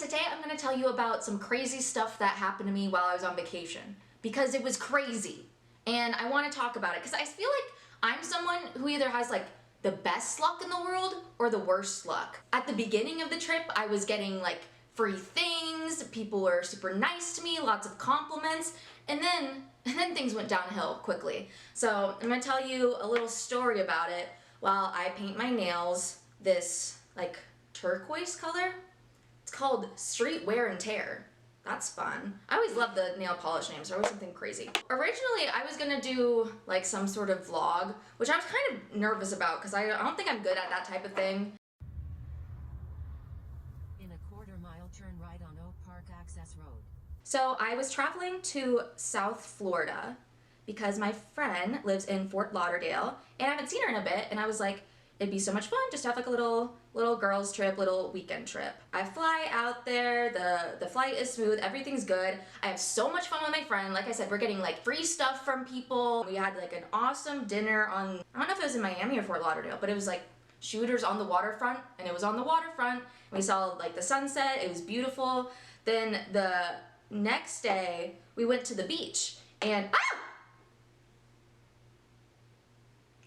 today I'm going to tell you about some crazy stuff that happened to me while I was on vacation. Because it was crazy. And I want to talk about it because I feel like I'm someone who either has like the best luck in the world or the worst luck. At the beginning of the trip, I was getting like free things, people were super nice to me, lots of compliments, and then things went downhill quickly. So I'm going to tell you a little story about it while I paint my nails this like turquoise color. It's called Street Wear and Tear. That's fun. I always love the nail polish names. They're always something crazy. Originally, I was gonna do like some sort of vlog, which I was kind of nervous about because I don't think I'm good at that type of thing. In a quarter-mile turn right on Oak Park Access Road. So I was traveling to South Florida because my friend lives in Fort Lauderdale and I haven't seen her in a bit, and I was like, it'd be so much fun just to have like a little girls trip, little weekend trip. I fly out there, the flight is smooth, everything's good. I have so much fun with my friend. Like I said, we're getting like free stuff from people. We had like an awesome dinner on, I don't know if it was in Miami or Fort Lauderdale, but it was like Shooters on the waterfront, and it was on the waterfront. We saw like the sunset, it was beautiful. Then the next day we went to the beach and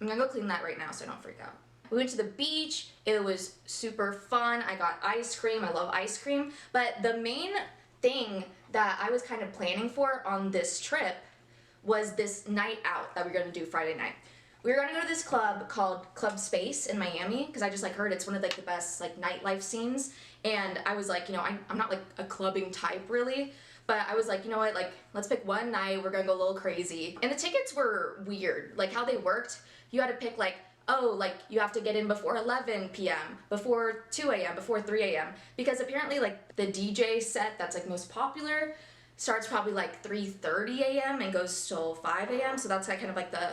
I'm gonna go clean that right now so I don't freak out. We went to the beach, it was super fun, I got ice cream, I love ice cream, but the main thing that I was kind of planning for on this trip was this night out that we were gonna do Friday night. We were gonna go to this club called Club Space in Miami, because I just like heard it's one of like the best like nightlife scenes, and I was like, you know, I'm not like a clubbing type really, but I was like, you know what, like let's pick one night, we're gonna go a little crazy. And the tickets were weird, like how they worked, you had to pick like, oh, like you have to get in before 11 p.m., before 2 a.m., before 3 a.m. Because apparently like the DJ set that's like most popular starts probably like 3:30 a.m. and goes till 5 a.m. So that's like kind of like the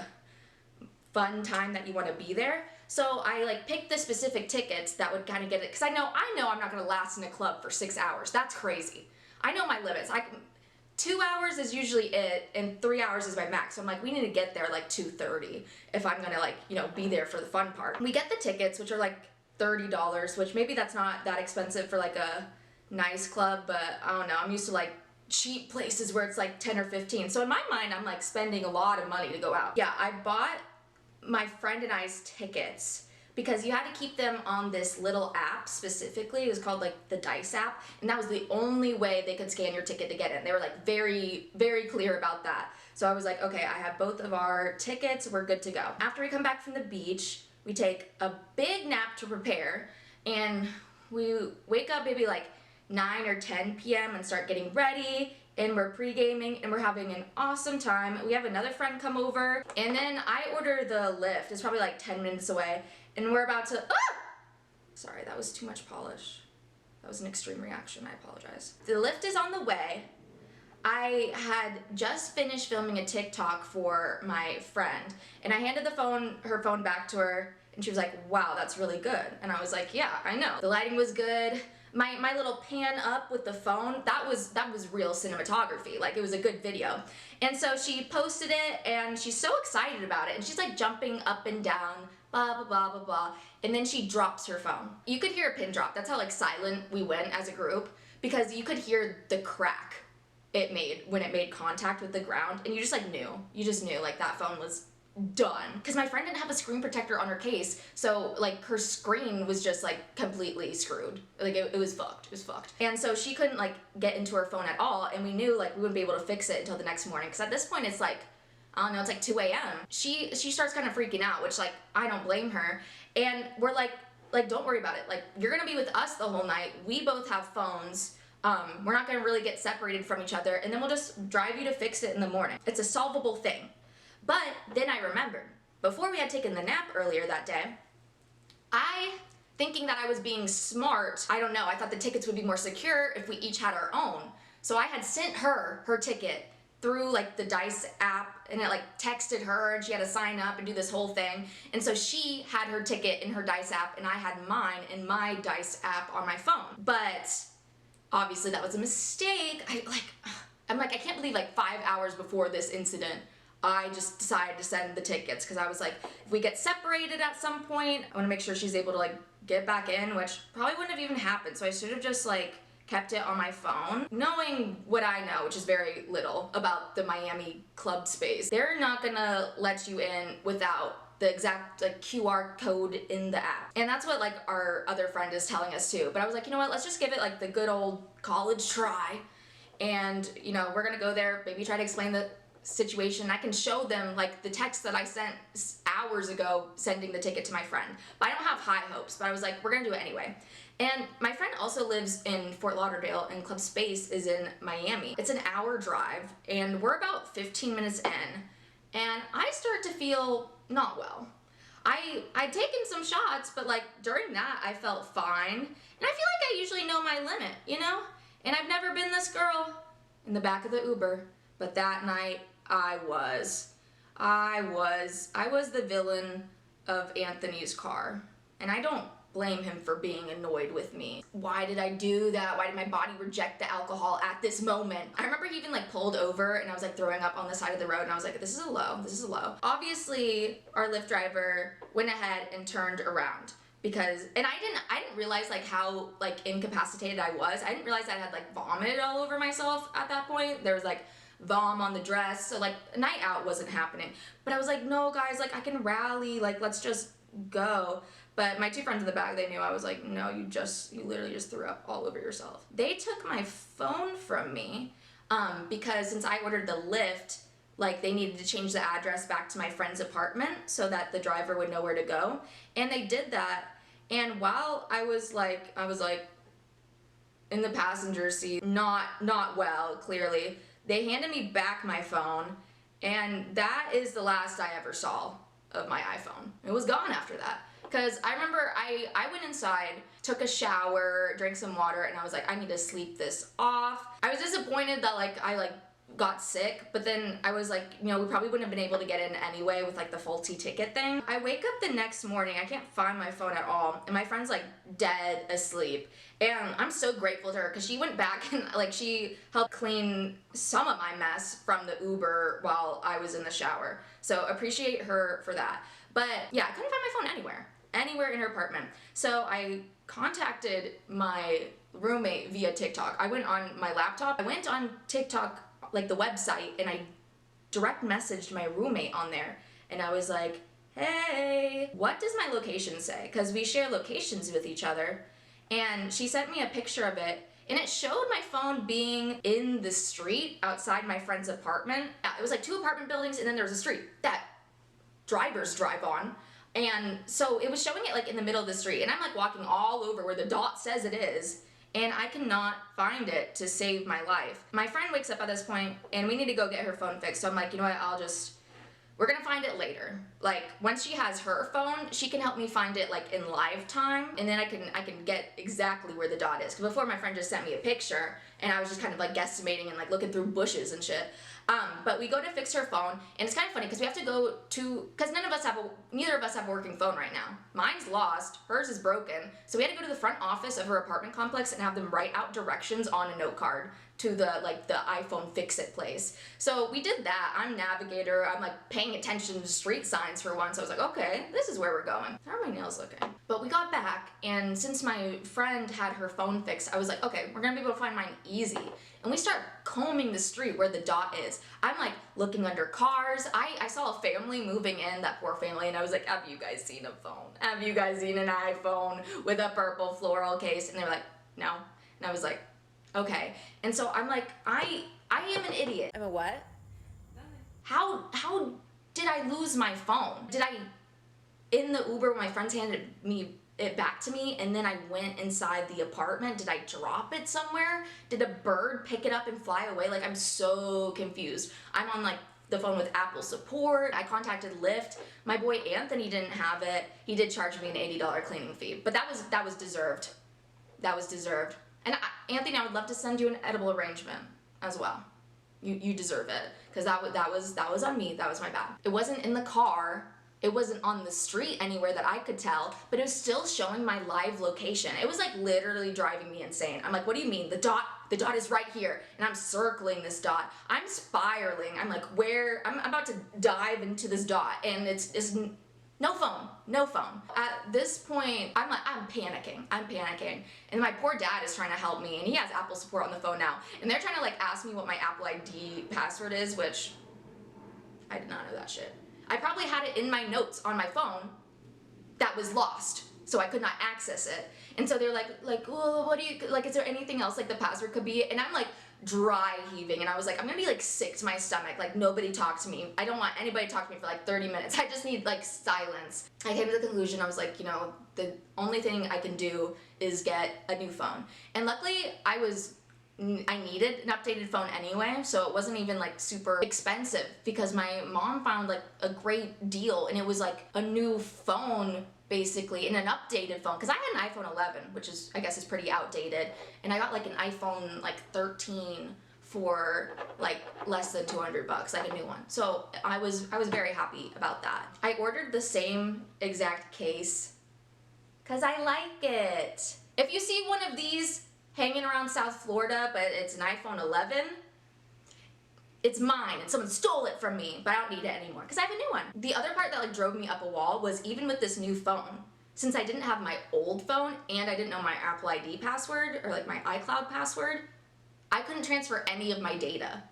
fun time that you want to be there. So I like picked the specific tickets that would kind of get it, because I know I'm not going to last in a club for 6 hours. That's crazy. I know my limits. 2 hours is usually it, and 3 hours is my max. So I'm like, we need to get there like 2:30 if I'm gonna like, you know, be there for the fun part. We get the tickets, which are like $30, which maybe that's not that expensive for like a nice club, but I don't know. I'm used to like cheap places where it's like 10 or 15. So in my mind, I'm like spending a lot of money to go out. Yeah, I bought my friend and I's tickets because you had to keep them on this little app specifically. It was called like the Dice app, and that was the only way they could scan your ticket to get in. They were like very, very clear about that. So I was like, okay, I have both of our tickets, we're good to go. After we come back from the beach, we take a big nap to prepare, and we wake up maybe like 9 or 10 p.m. and start getting ready, and we're pre-gaming and we're having an awesome time. We have another friend come over, and then I order the Lyft. It's probably like 10 minutes away, and we're about to, sorry, that was too much polish. That was an extreme reaction, I apologize. The Lyft is on the way. I had just finished filming a TikTok for my friend, and I handed her phone back to her, and she was like, wow, that's really good. And I was like, yeah, I know. The lighting was good. My little pan up with the phone, that was real cinematography. Like, it was a good video. And so she posted it, and she's so excited about it, and she's like jumping up and down, blah, blah, blah, blah, blah. And then she drops her phone. You could hear a pin drop. That's how like silent we went as a group, because you could hear the crack it made when it made contact with the ground, and you just like knew. You just knew like that phone was done. Because my friend didn't have a screen protector on her case, so like her screen was just like completely screwed. Like it was fucked. It was fucked. And so she couldn't like get into her phone at all, and we knew like we wouldn't be able to fix it until the next morning, because at this point it's like, I don't know, it's like 2 a.m. She starts kind of freaking out, which like I don't blame her, and we're like don't worry about it. Like, you're gonna be with us the whole night. We both have phones. We're not gonna really get separated from each other, and then we'll just drive you to fix it in the morning. It's a solvable thing. But then I remembered, before we had taken the nap earlier that day, thinking that I was being smart, I don't know, I thought the tickets would be more secure if we each had our own. So I had sent her ticket through like the Dice app, and it like texted her, and she had to sign up and do this whole thing. And so she had her ticket in her Dice app, and I had mine in my Dice app on my phone. But obviously that was a mistake. I'm like, I can't believe like 5 hours before this incident, I just decided to send the tickets, because I was like, if we get separated at some point, I want to make sure she's able to like get back in, which probably wouldn't have even happened. So I should have just like kept it on my phone. Knowing what I know, which is very little about the Miami club space, they're not gonna let you in without the exact like QR code in the app. And that's what like our other friend is telling us too. But I was like, you know what, let's just give it like the good old college try. And you know, we're gonna go there, maybe try to explain the situation. I can show them like the text that I sent hours ago sending the ticket to my friend. But I don't have high hopes, but I was like, we're gonna do it anyway. And my friend also lives in Fort Lauderdale and Club Space is in Miami. It's an hour drive and we're about 15 minutes in and I start to feel not well. I'd taken some shots, but like during that I felt fine. And I feel like I usually know my limit, you know? And I've never been this girl in the back of the Uber, but that night I was the villain of Anthony's car. And I don't blame him for being annoyed with me. Why did I do that? Why did my body reject the alcohol at this moment? I remember he even like pulled over and I was like throwing up on the side of the road and I was like, this is a low, this is a low. Obviously, our Lyft driver went ahead and turned around because, and I didn't realize like how like incapacitated I was. I didn't realize I had like vomited all over myself at that point. There was like vom on the dress, so like a night out wasn't happening. But I was like, no guys, like I can rally, like let's just go. But my two friends in the back, they knew. I was like, no, you literally just threw up all over yourself. They took my phone from me because since I ordered the Lyft, like they needed to change the address back to my friend's apartment so that the driver would know where to go. And they did that. And while I was like in the passenger seat, not well, clearly, they handed me back my phone. And that is the last I ever saw of my iPhone. It was gone after that. Because I remember I went inside, took a shower, drank some water, and I was like, I need to sleep this off. I was disappointed that like I got sick, but then I was like, you know, we probably wouldn't have been able to get in anyway with like the faulty ticket thing. I wake up the next morning, I can't find my phone at all, and my friend's like dead asleep. And I'm so grateful to her because she went back and like she helped clean some of my mess from the Uber while I was in the shower. So appreciate her for that. But yeah, I couldn't find my phone anywhere in her apartment. So I contacted my roommate via TikTok. I went on my laptop. I went on TikTok, like the website, and I direct messaged my roommate on there. And I was like, hey, what does my location say? Because we share locations with each other. And she sent me a picture of it. And it showed my phone being in the street outside my friend's apartment. It was like 2 apartment buildings and then there was a street that drivers drive on. And so it was showing it like in the middle of the street and I'm like walking all over where the dot says it is and I cannot find it to save my life. My friend wakes up at this point and we need to go get her phone fixed. So I'm like, you know what, we're gonna find it later. Like once she has her phone, she can help me find it like in live time and then I can get exactly where the dot is. Cause before my friend just sent me a picture and I was just kind of like guesstimating and like looking through bushes and shit. But we go to fix her phone, and it's kind of funny because we have to go to, because neither of us have a working phone right now. Mine's lost, hers is broken, so we had to go to the front office of her apartment complex and have them write out directions on a note card to the iPhone fix-it place. So we did that. I'm navigator, I'm like paying attention to street signs for once. I was like, okay, this is where we're going. How are my nails looking? But we got back, and since my friend had her phone fixed, I was like, okay, we're gonna be able to find mine easy. And we start combing the street where the dot is. I'm like looking under cars. I saw a family moving in, that poor family, and I was like, have you guys seen a phone? Have you guys seen an iPhone with a purple floral case? And they were like, no. And I was like, okay. And so I'm like, I am an idiot. I'm a what? How did I lose my phone? Did I, in the Uber when my friends handed it back to me and then I went inside the apartment, did I drop it somewhere? Did a bird pick it up and fly away? Like I'm so confused. I'm on like the phone with Apple support. I contacted Lyft. My boy Anthony didn't have it. He did charge me an $80 cleaning fee, but that was deserved. That was deserved. And Anthony, I would love to send you an edible arrangement as well. You deserve it because that was on me. That was my bad. It wasn't in the car. It wasn't on the street anywhere that I could tell, but it was still showing my live location. It was like literally driving me insane. I'm like, what do you mean? The dot is right here. And I'm circling this dot. I'm spiraling. I'm like, I'm about to dive into this dot. And it's No phone, no phone. At this point, I'm panicking. And my poor dad is trying to help me, and he has Apple support on the phone now. And they're trying to like ask me what my Apple ID password is, which I did not know that shit. I probably had it in my notes on my phone that was lost, so I could not access it. And so they're like, well, what do you, like, is there anything else like the password could be? And I'm like dry heaving, and I was like, I'm gonna be like sick to my stomach, like nobody talk to me. I don't want anybody to talk to me for like 30 minutes. I just need like silence. I came to the conclusion, I was like, you know, the only thing I can do is get a new phone. And luckily I needed an updated phone anyway, so it wasn't even like super expensive because my mom found like a great deal, and it was like a new phone basically, in an updated phone, because I had an iPhone 11, which is, I guess, is pretty outdated, and I got like an iPhone like 13 for like less than 200 bucks, like a new one. So I was very happy about that. I ordered the same exact case because I like it. If you see one of these hanging around South Florida, but it's an iPhone 11, it's mine and someone stole it from me, but I don't need it anymore because I have a new one. The other part that like drove me up a wall was even with this new phone, since I didn't have my old phone and I didn't know my Apple ID password or like my iCloud password, I couldn't transfer any of my data.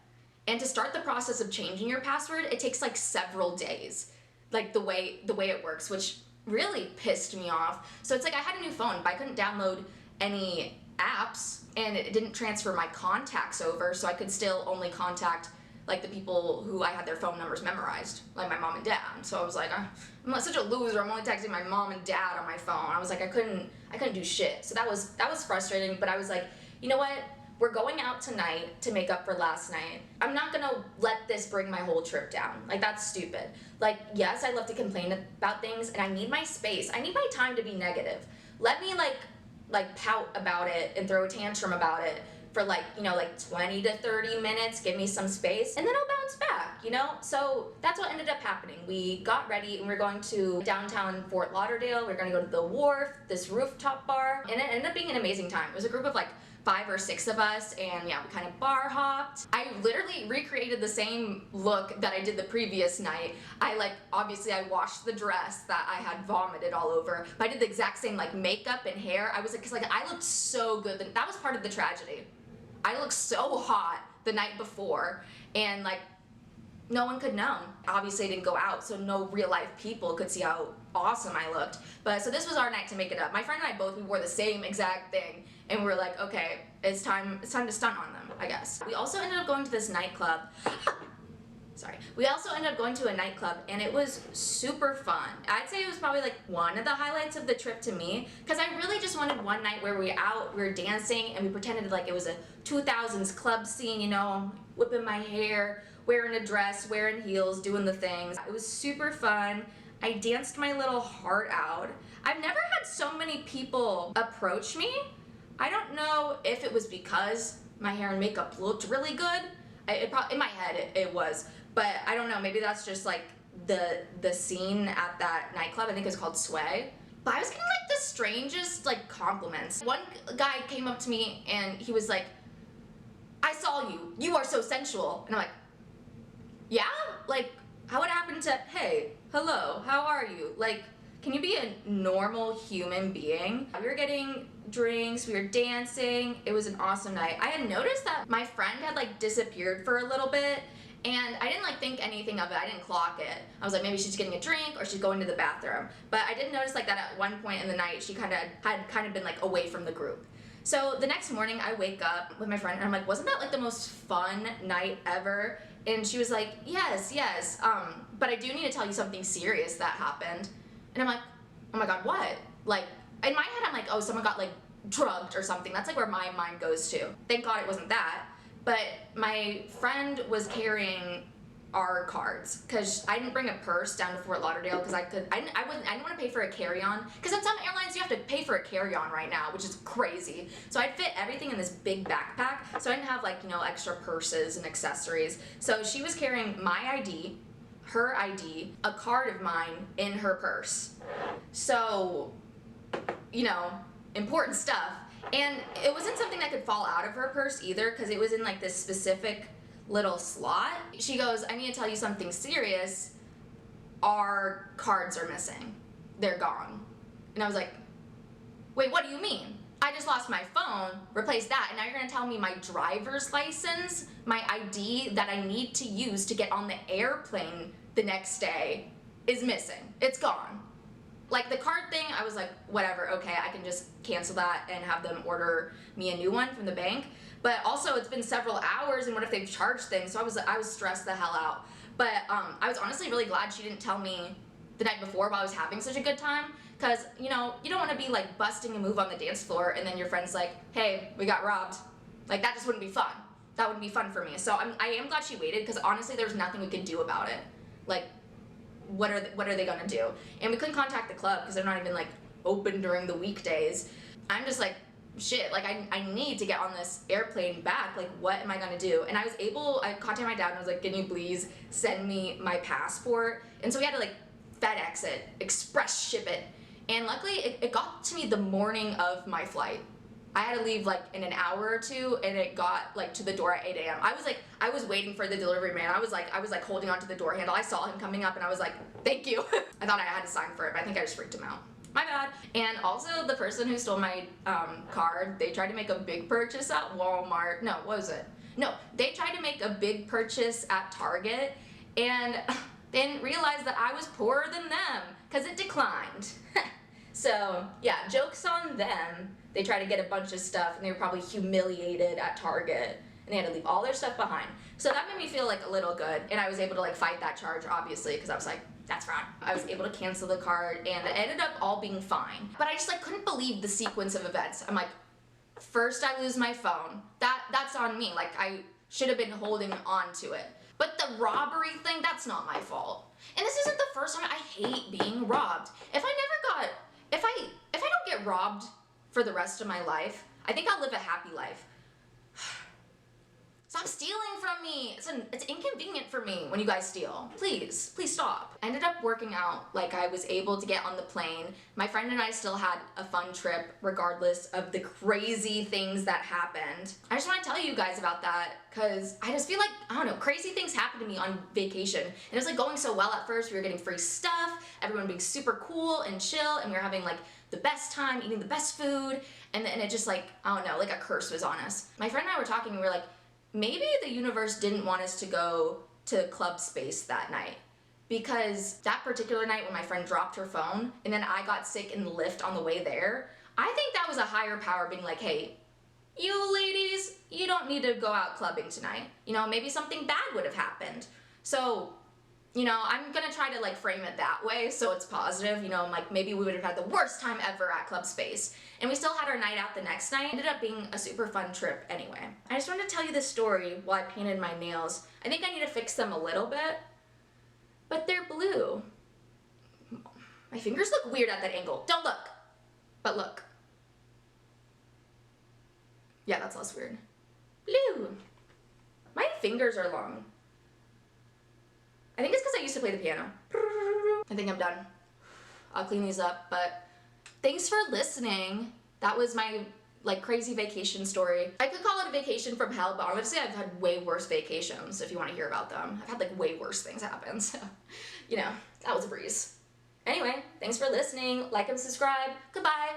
And to start the process of changing your password, it takes like several days, like the way it works, which really pissed me off. So it's like I had a new phone, but I couldn't download any apps, and it didn't transfer my contacts over, so I could still only contact like the people who I had their phone numbers memorized, like my mom and dad. So I was like, I'm like such a loser. I'm only texting my mom and dad on my phone. I was like, I couldn't do shit. So that was frustrating. But I was like, you know what? We're going out tonight to make up for last night. I'm not gonna let this bring my whole trip down. Like, that's stupid. Like, yes, I love to complain about things, and I need my space. I need my time to be negative. Let me like pout about it and throw a tantrum about it for like, you know, like 20 to 30 minutes, give me some space, and then I'll bounce back, you know? So that's what ended up happening. We got ready and we're going to downtown Fort Lauderdale. We're gonna go to the wharf, this rooftop bar, and it ended up being an amazing time. It was a group of like 5 or 6 of us, and yeah, we kind of bar hopped. I literally recreated the same look that I did the previous night. Obviously I washed the dress that I had vomited all over, but I did the exact same like makeup and hair. I was like, cause like I looked so good. That was part of the tragedy. I looked so hot the night before, and like no one could know. Obviously I didn't go out, so no real life people could see how awesome I looked. But so this was our night to make it up. My friend and I both, we wore the same exact thing, and we were like, okay, it's time to stunt on them, I guess. We also ended up going to this nightclub. Sorry. We also ended up going to a nightclub, and it was super fun. I'd say it was probably like one of the highlights of the trip to me, because I really just wanted one night where we were dancing, and we pretended like it was a 2000s club scene, you know, whipping my hair, wearing a dress, wearing heels, doing the things. It was super fun. I danced my little heart out. I've never had so many people approach me. I don't know if it was because my hair and makeup looked really good. In my head it was, but I don't know, maybe that's just like the scene at that nightclub. I think it's called Sway. But I was getting like the strangest like compliments. One guy came up to me and he was like, I saw you. You are so sensual. And I'm like, yeah? Like, how would it happen to, hey, hello, how are you? Like, can you be a normal human being? We were getting drinks, we were dancing. It was an awesome night. I had noticed that my friend had like disappeared for a little bit, and I didn't like think anything of it. I didn't clock it. I was like, maybe she's getting a drink or she's going to the bathroom. But I did notice like that at one point in the night, she had been like away from the group. So the next morning I wake up with my friend and I'm like, wasn't that like the most fun night ever? And she was like, yes, but I do need to tell you something serious that happened. And I'm like, oh my God, what? Like, in my head I'm like, oh, someone got like drugged or something. That's like where my mind goes to. Thank God it wasn't that. But my friend was carrying our cards, because I didn't bring a purse down to Fort Lauderdale because I didn't want to pay for a carry-on, because on some airlines you have to pay for a carry-on right now, which is crazy. So I'd fit everything in this big backpack, so I didn't have like, you know, extra purses and accessories. So she was carrying my ID, her ID, a card of mine in her purse. So, you know, important stuff. And it wasn't something that could fall out of her purse either, because it was in like this specific little slot. She goes, I need to tell you something serious. our cards are missing. They're gone. And I was like, wait, what do you mean? I just lost my phone, replaced that, and now you're gonna tell me my driver's license, my ID that I need to use to get on the airplane the next day is missing. It's gone. Like the card thing, I was like, whatever, okay, I can just cancel that and have them order me a new one from the bank. But also it's been several hours, and what if they've charged things? So I was stressed the hell out. But I was honestly really glad she didn't tell me the night before while I was having such a good time, because you know, you don't want to be like busting a move on the dance floor and then your friend's like, hey, we got robbed. Like that just wouldn't be fun. That wouldn't be fun for me. So I am glad she waited, because honestly there's nothing we could do about it. Like what are they gonna do? And we couldn't contact the club because they're not even like open during the weekdays. I'm just like, shit, like I need to get on this airplane back. Like what am I gonna do? And I contacted my dad and I was like, can you please send me my passport? And so we had to like FedEx it, express ship it. And luckily it got to me the morning of my flight. I had to leave like in an hour or two, and it got like to the door at 8 a.m. I was waiting for the delivery man. I was like holding onto the door handle. I saw him coming up and I was like, thank you. I thought I had to sign for it, but I think I just freaked him out. My bad. And also the person who stole my card, they tried to make a big purchase at Walmart. No, what was it? No, they tried to make a big purchase at Target, and they didn't realize that I was poorer than them, because it declined. So yeah, joke's on them. They tried to get a bunch of stuff and they were probably humiliated at Target, and they had to leave all their stuff behind. So that made me feel like a little good, and I was able to like fight that charge, obviously, because I was like, that's fraud. I was able to cancel the card, and it ended up all being fine. But I just like couldn't believe the sequence of events. I'm like, first I lose my phone. That's on me. Like I should have been holding on to it. But the robbery thing, that's not my fault. And this isn't the first time. I hate being robbed. If I don't get robbed for the rest of my life, I think I'll live a happy life. Stop stealing from me. It's inconvenient for me when you guys steal. Please stop. I ended up working out. Like I was able to get on the plane. My friend and I still had a fun trip regardless of the crazy things that happened. I just want to tell you guys about that, because I just feel like, I don't know, crazy things happened to me on vacation. And it was like going so well at first. We were getting free stuff, everyone being super cool and chill, and we were having like the best time, eating the best food, and then it just like, I don't know, like a curse was on us. My friend and I were talking, and we were like, maybe the universe didn't want us to go to club space that night, because that particular night when my friend dropped her phone and then I got sick in the lift on the way there, I think that was a higher power being like, hey, you ladies, you don't need to go out clubbing tonight. You know, maybe something bad would have happened. So, you know, I'm gonna try to like frame it that way so it's positive. You know, like maybe we would have had the worst time ever at club space, and we still had our night out the next night. It ended up being a super fun trip anyway. I just wanted to tell you this story while I painted my nails. I think I need to fix them a little bit, but they're blue. My fingers look weird at that angle. Don't look, but look. Yeah, that's less weird. Blue. My fingers are long. I think it's because I used to play the piano. I think I'm done. I'll clean these up, but thanks for listening. That was my like crazy vacation story. I could call it a vacation from hell, but honestly I've had way worse vacations if you want to hear about them. I've had like way worse things happen, so you know, that was a breeze. Anyway, thanks for listening. Like and subscribe. Goodbye.